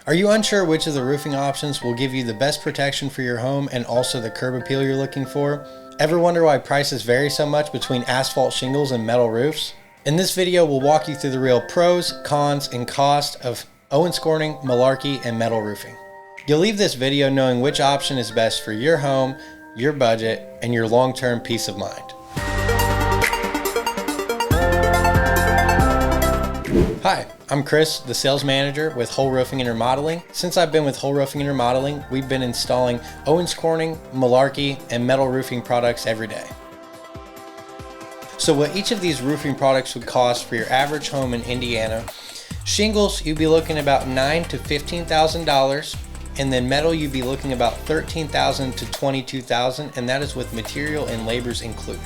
Are you unsure which of the roofing options will give you the best protection for your home and also the curb appeal you're looking for? Ever wonder why prices vary so much between asphalt shingles and metal roofs? In this video, we'll walk you through the real pros, cons, and cost of Owens Corning, Malarkey, and metal roofing. You'll leave this video knowing which option is best for your home, your budget, and your long-term peace of mind. Hi, I'm Chris, the sales manager with Hoel Roofing and Remodeling. Since I've been with Hoel Roofing and Remodeling, we've been installing Owens Corning, Malarkey, and metal roofing products every day. So what each of these roofing products would cost for your average home in Indiana: shingles, you'd be looking about $9,000 to $15,000, and then metal, you'd be looking about $13,000 to $22,000, and that is with material and labors included.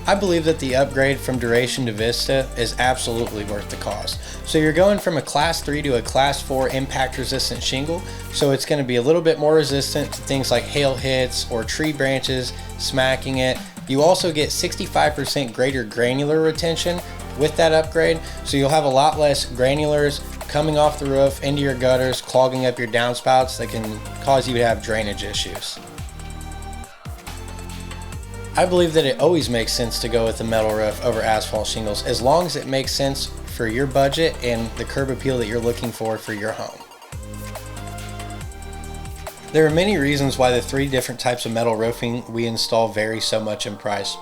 I believe that the upgrade from Duration to Vista is absolutely worth the cost. So you're going from a Class 3 to a Class 4 impact resistant shingle, so it's going to be a little bit more resistant to things like hail hits or tree branches smacking it. You also get 65% greater granular retention with that upgrade, so you'll have a lot less granulars coming off the roof into your gutters, clogging up your downspouts that can cause you to have drainage issues. I believe that it always makes sense to go with a metal roof over asphalt shingles as long as it makes sense for your budget and the curb appeal that you're looking for your home. There are many reasons why the three different types of metal roofing we install vary so much in price.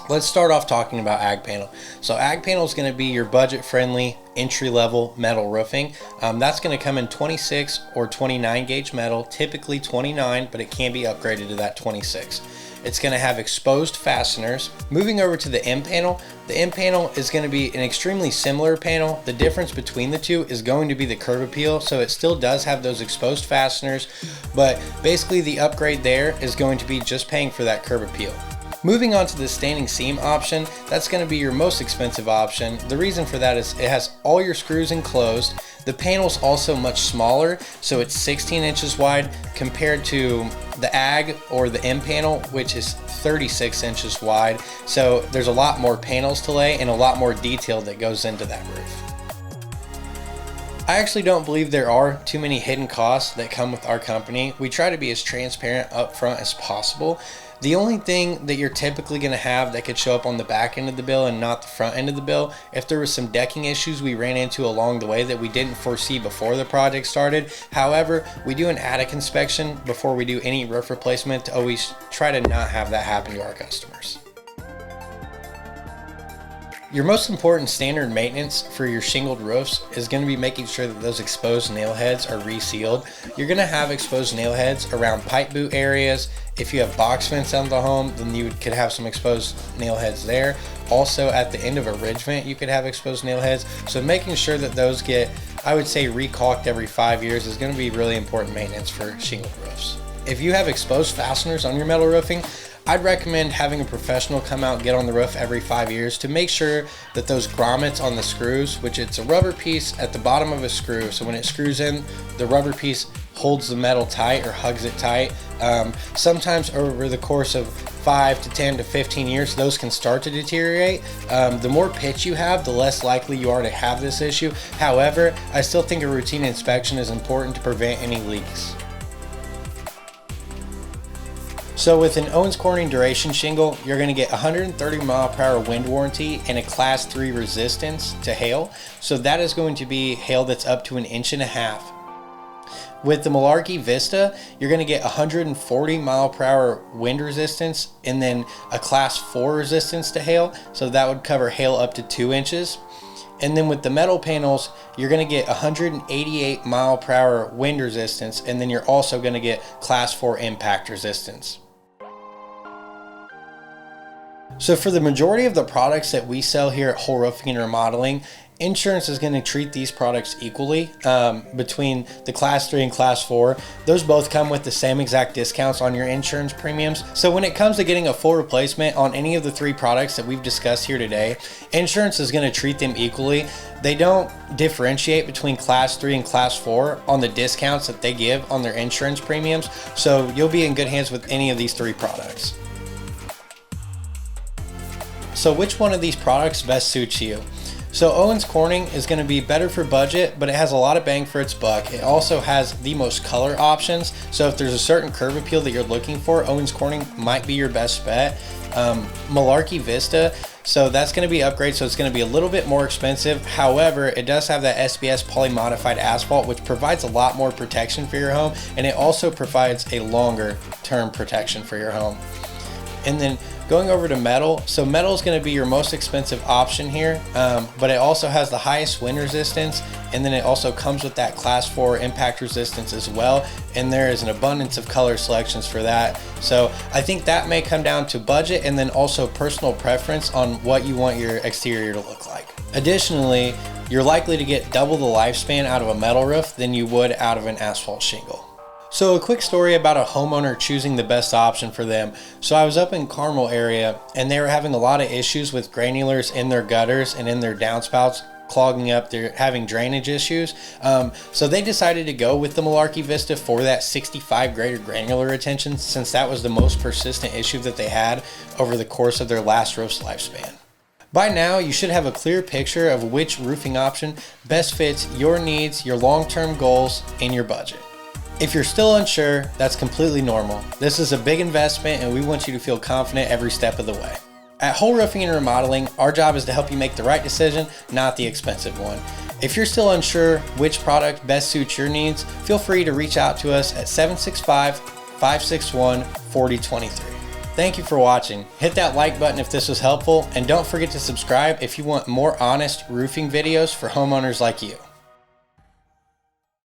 Let's start off talking about Ag Panel. So Ag Panel is going to be your budget-friendly, entry-level metal roofing. That's going to come in 26 or 29 gauge metal, typically 29, but it can be upgraded to that 26. It's going to have exposed fasteners. Moving over to the M panel, the M panel is going to be an extremely similar panel. The difference between the two is going to be the curb appeal, so it still does have those exposed fasteners, but basically the upgrade there is going to be just paying for that curb appeal. Moving on to the standing seam option, that's going to be your most expensive option. The reason for that is it has all your screws enclosed. The panel's also much smaller, so it's 16 inches wide compared to the Ag or the M panel, which is 36 inches wide. So there's a lot more panels to lay and a lot more detail that goes into that roof. I actually don't believe there are too many hidden costs that come with our company. We try to be as transparent up front as possible. The only thing that you're typically going to have that could show up on the back end of the bill and not the front end of the bill, if there was some decking issues we ran into along the way that we didn't foresee before the project started. However, we do an attic inspection before we do any roof replacement to always try to not have that happen to our customers. Your most important standard maintenance for your shingled roofs is going to be making sure that those exposed nail heads are resealed. You're going to have exposed nail heads around pipe boot areas. If you have box vents on the home, then you could have some exposed nail heads there. Also, at the end of a ridge vent, you could have exposed nail heads. So making sure that those get, I would say, recaulked every 5 years is going to be really important maintenance for shingled roofs. If you have exposed fasteners on your metal roofing, I'd recommend having a professional come out and get on the roof every 5 years to make sure that those grommets on the screws, which it's a rubber piece at the bottom of a screw, so when it screws in, the rubber piece holds the metal tight or hugs it tight. Sometimes over the course of 5 to 10 to 15 years, those can start to deteriorate. The more pitch you have, the less likely you are to have this issue. However, I still think a routine inspection is important to prevent any leaks. So with an Owens Corning Duration shingle, you're going to get 130 mile per hour wind warranty and a Class 3 resistance to hail. So that is going to be hail that's up to 1.5 inches. With the Malarkey Vista, you're going to get 140 mile per hour wind resistance and then a Class 4 resistance to hail. So that would cover hail up to 2 inches. And then with the metal panels, you're going to get 188 mile per hour wind resistance, and then you're also going to get Class 4 impact resistance. So for the majority of the products that we sell here at Hoel Roofing and Remodeling, insurance is going to treat these products equally between the Class 3 and Class 4. Those both come with the same exact discounts on your insurance premiums. So when it comes to getting a full replacement on any of the three products that we've discussed here today, insurance is going to treat them equally. They don't differentiate between Class 3 and Class 4 on the discounts that they give on their insurance premiums. So you'll be in good hands with any of these three products. So which one of these products best suits you? So Owens Corning is going to be better for budget, but it has a lot of bang for its buck. It also has the most color options. So if there's a certain curb appeal that you're looking for, Owens Corning might be your best bet. Malarkey Vista, so that's going to be upgrade, so it's going to be a little bit more expensive. However, it does have that SBS poly modified asphalt, which provides a lot more protection for your home, and it also provides a longer term protection for your home. And then going over to metal, so metal is going to be your most expensive option here, but it also has the highest wind resistance, and then it also comes with that class 4 impact resistance as well, and there is an abundance of color selections for that. So I think that may come down to budget and then also personal preference on what you want your exterior to look like. Additionally, you're likely to get double the lifespan out of a metal roof than you would out of an asphalt shingle. So a quick story about a homeowner choosing the best option for them. So I was up in Carmel area and they were having a lot of issues with granulars in their gutters and in their downspouts clogging up. They're having drainage issues. So they decided to go with the Malarkey Vista for that 65 greater granular retention, since that was the most persistent issue that they had over the course of their last roof's lifespan. By now, you should have a clear picture of which roofing option best fits your needs, your long-term goals, and your budget. If you're still unsure, that's completely normal. This is a big investment and we want you to feel confident every step of the way. At Hoel Roofing and Remodeling, our job is to help you make the right decision, not the expensive one. If you're still unsure which product best suits your needs, feel free to reach out to us at 765-561-4023. Thank you for watching. Hit that like button if this was helpful, and don't forget to subscribe if you want more honest roofing videos for homeowners like you.